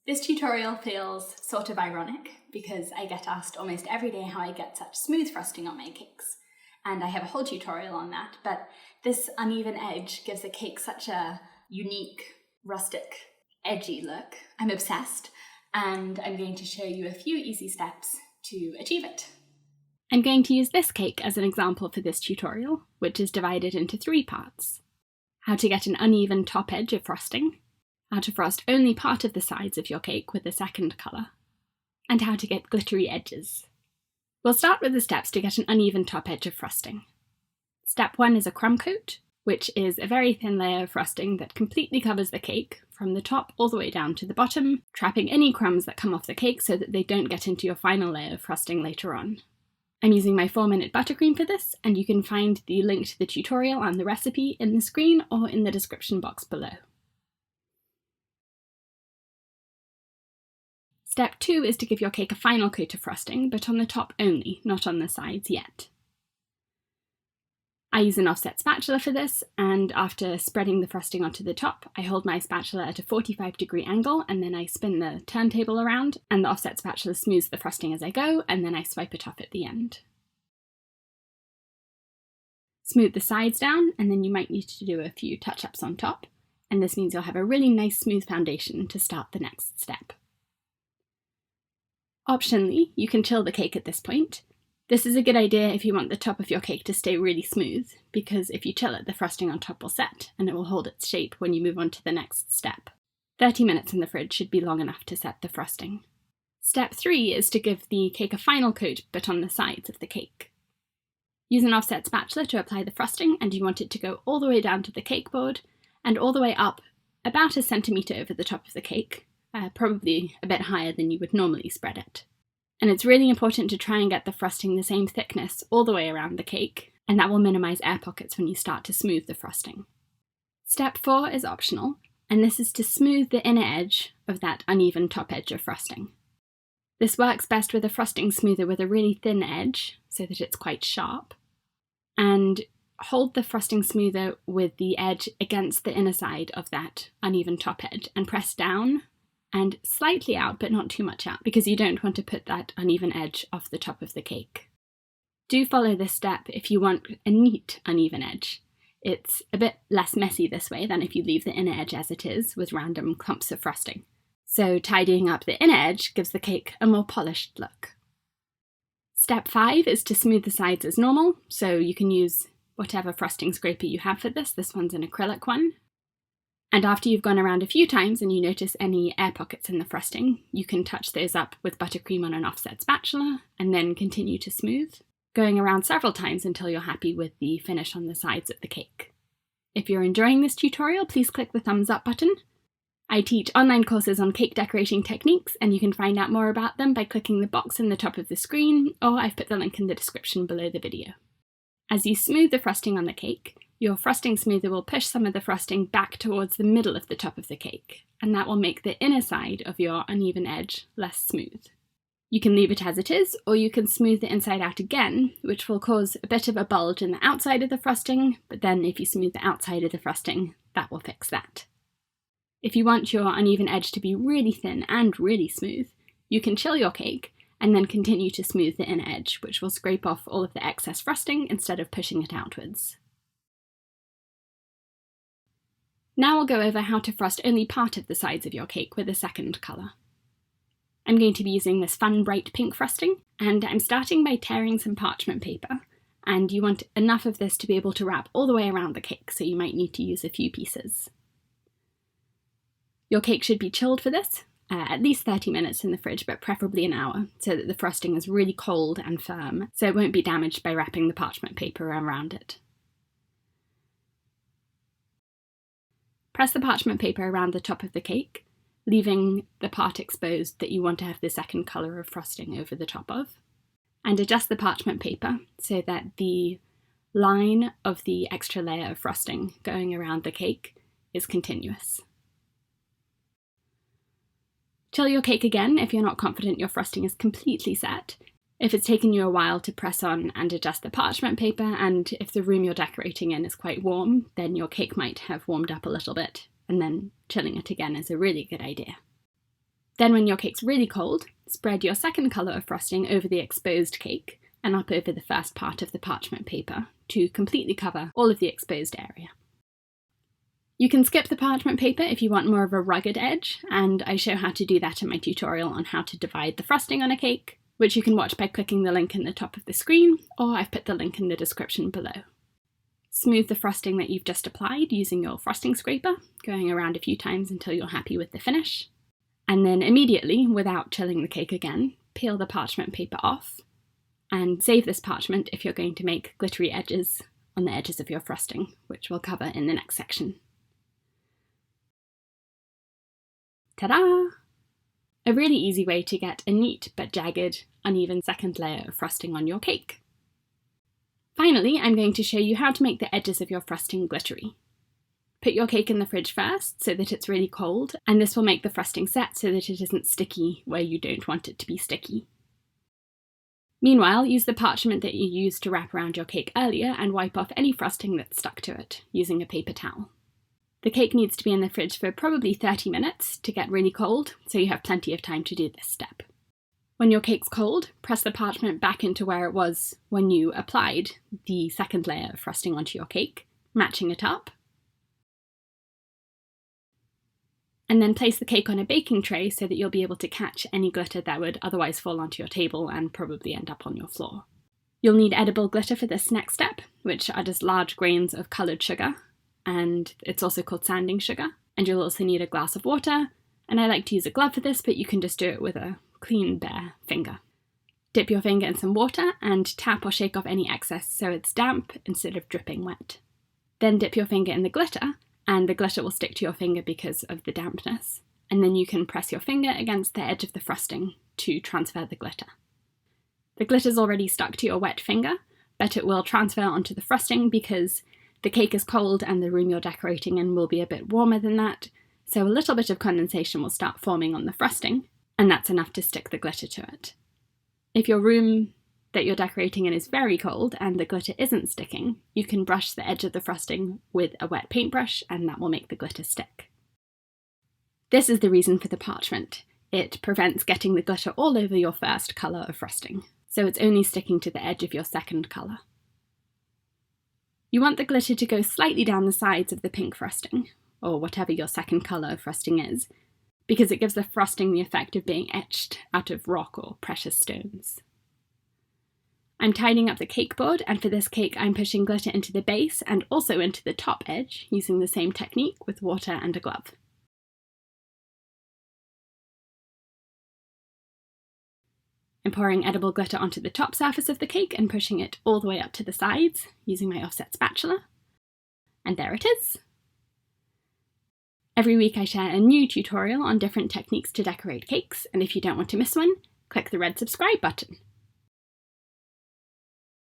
This tutorial feels sort of ironic because I get asked almost every day how I get such smooth frosting on my cakes. And I have a whole tutorial on that, but this uneven edge gives the cake such a unique, rustic, edgy look. I'm obsessed, and I'm going to show you a few easy steps to achieve it. I'm going to use this cake as an example for this tutorial, which is divided into 3 parts. How to get an uneven top edge of frosting, how to frost only part of the sides of your cake with a second colour, and how to get glittery edges. We'll start with the steps to get an uneven top edge of frosting. Step 1 is a crumb coat, which is a very thin layer of frosting that completely covers the cake from the top all the way down to the bottom, trapping any crumbs that come off the cake so that they don't get into your final layer of frosting later on. I'm using my 4-minute buttercream for this, and you can find the link to the tutorial and the recipe in the screen or in the description box below. Step 2 is to give your cake a final coat of frosting, but on the top only, not on the sides yet. I use an offset spatula for this, and after spreading the frosting onto the top, I hold my spatula at a 45-degree angle, and then I spin the turntable around, and the offset spatula smooths the frosting as I go, and then I swipe it off at the end. Smooth the sides down, and then you might need to do a few touch-ups on top, and this means you'll have a really nice smooth foundation to start the next step. Optionally, you can chill the cake at this point. This is a good idea if you want the top of your cake to stay really smooth, because if you chill it, the frosting on top will set, and it will hold its shape when you move on to the next step. 30 minutes in the fridge should be long enough to set the frosting. Step 3 is to give the cake a final coat, but on the sides of the cake. Use an offset spatula to apply the frosting, and you want it to go all the way down to the cake board, and all the way up about a centimetre over the top of the cake, probably a bit higher than you would normally spread it. And it's really important to try and get the frosting the same thickness all the way around the cake, and that will minimise air pockets when you start to smooth the frosting. Step 4 is optional, and this is to smooth the inner edge of that uneven top edge of frosting. This works best with a frosting smoother with a really thin edge, so that it's quite sharp, and hold the frosting smoother with the edge against the inner side of that uneven top edge, and press down and slightly out, but not too much out, because you don't want to put that uneven edge off the top of the cake. Do follow this step if you want a neat uneven edge. It's a bit less messy this way than if you leave the inner edge as it is with random clumps of frosting. So tidying up the inner edge gives the cake a more polished look. Step 5 is to smooth the sides as normal, so you can use whatever frosting scraper you have for this. This one's an acrylic one. And after you've gone around a few times and you notice any air pockets in the frosting, you can touch those up with buttercream on an offset spatula and then continue to smooth, going around several times until you're happy with the finish on the sides of the cake. If you're enjoying this tutorial, please click the thumbs up button. I teach online courses on cake decorating techniques, and you can find out more about them by clicking the box in the top of the screen, or I've put the link in the description below the video. As you smooth the frosting on the cake, your frosting smoother will push some of the frosting back towards the middle of the top of the cake, and that will make the inner side of your uneven edge less smooth. You can leave it as it is, or you can smooth the inside out again, which will cause a bit of a bulge in the outside of the frosting, but then if you smooth the outside of the frosting, that will fix that. If you want your uneven edge to be really thin and really smooth, you can chill your cake and then continue to smooth the inner edge, which will scrape off all of the excess frosting instead of pushing it outwards. Now we'll go over how to frost only part of the sides of your cake with a second colour. I'm going to be using this fun bright pink frosting, and I'm starting by tearing some parchment paper, and you want enough of this to be able to wrap all the way around the cake, so you might need to use a few pieces. Your cake should be chilled for this, at least 30 minutes in the fridge, but preferably an hour, so that the frosting is really cold and firm, so it won't be damaged by wrapping the parchment paper around it. Press the parchment paper around the top of the cake, leaving the part exposed that you want to have the second colour of frosting over the top of, and adjust the parchment paper so that the line of the extra layer of frosting going around the cake is continuous. Chill your cake again if you're not confident your frosting is completely set, if it's taken you a while to press on and adjust the parchment paper, and if the room you're decorating in is quite warm, then your cake might have warmed up a little bit, and then chilling it again is a really good idea. Then when your cake's really cold, spread your second colour of frosting over the exposed cake and up over the first part of the parchment paper to completely cover all of the exposed area. You can skip the parchment paper if you want more of a rugged edge, and I show how to do that in my tutorial on how to divide the frosting on a cake, which you can watch by clicking the link in the top of the screen, or I've put the link in the description below. Smooth the frosting that you've just applied using your frosting scraper, going around a few times until you're happy with the finish. And then immediately, without chilling the cake again, peel the parchment paper off, and save this parchment if you're going to make glittery edges on the edges of your frosting, which we'll cover in the next section. Ta-da! A really easy way to get a neat but jagged, uneven second layer of frosting on your cake. Finally, I'm going to show you how to make the edges of your frosting glittery. Put your cake in the fridge first so that it's really cold, and this will make the frosting set so that it isn't sticky where you don't want it to be sticky. Meanwhile, use the parchment that you used to wrap around your cake earlier and wipe off any frosting that's stuck to it using a paper towel. The cake needs to be in the fridge for probably 30 minutes to get really cold, so you have plenty of time to do this step. When your cake's cold, press the parchment back into where it was when you applied the second layer of frosting onto your cake, matching it up. And then place the cake on a baking tray so that you'll be able to catch any glitter that would otherwise fall onto your table and probably end up on your floor. You'll need edible glitter for this next step, which are just large grains of coloured sugar, and it's also called sanding sugar. And you'll also need a glass of water, and I like to use a glove for this, but you can just do it with a clean, bare finger. Dip your finger in some water and tap or shake off any excess so it's damp instead of dripping wet. Then dip your finger in the glitter, and the glitter will stick to your finger because of the dampness. And then you can press your finger against the edge of the frosting to transfer the glitter. The glitter's already stuck to your wet finger, but it will transfer onto the frosting because the cake is cold and the room you're decorating in will be a bit warmer than that, so a little bit of condensation will start forming on the frosting, and that's enough to stick the glitter to it. If your room that you're decorating in is very cold and the glitter isn't sticking, you can brush the edge of the frosting with a wet paintbrush and that will make the glitter stick. This is the reason for the parchment. It prevents getting the glitter all over your first colour of frosting, so it's only sticking to the edge of your second colour. You want the glitter to go slightly down the sides of the pink frosting, or whatever your second colour of frosting is, because it gives the frosting the effect of being etched out of rock or precious stones. I'm tidying up the cake board, and for this cake I'm pushing glitter into the base and also into the top edge using the same technique with water and a glove. I'm pouring edible glitter onto the top surface of the cake and pushing it all the way up to the sides using my offset spatula. And there it is! Every week I share a new tutorial on different techniques to decorate cakes, and if you don't want to miss one, click the red subscribe button.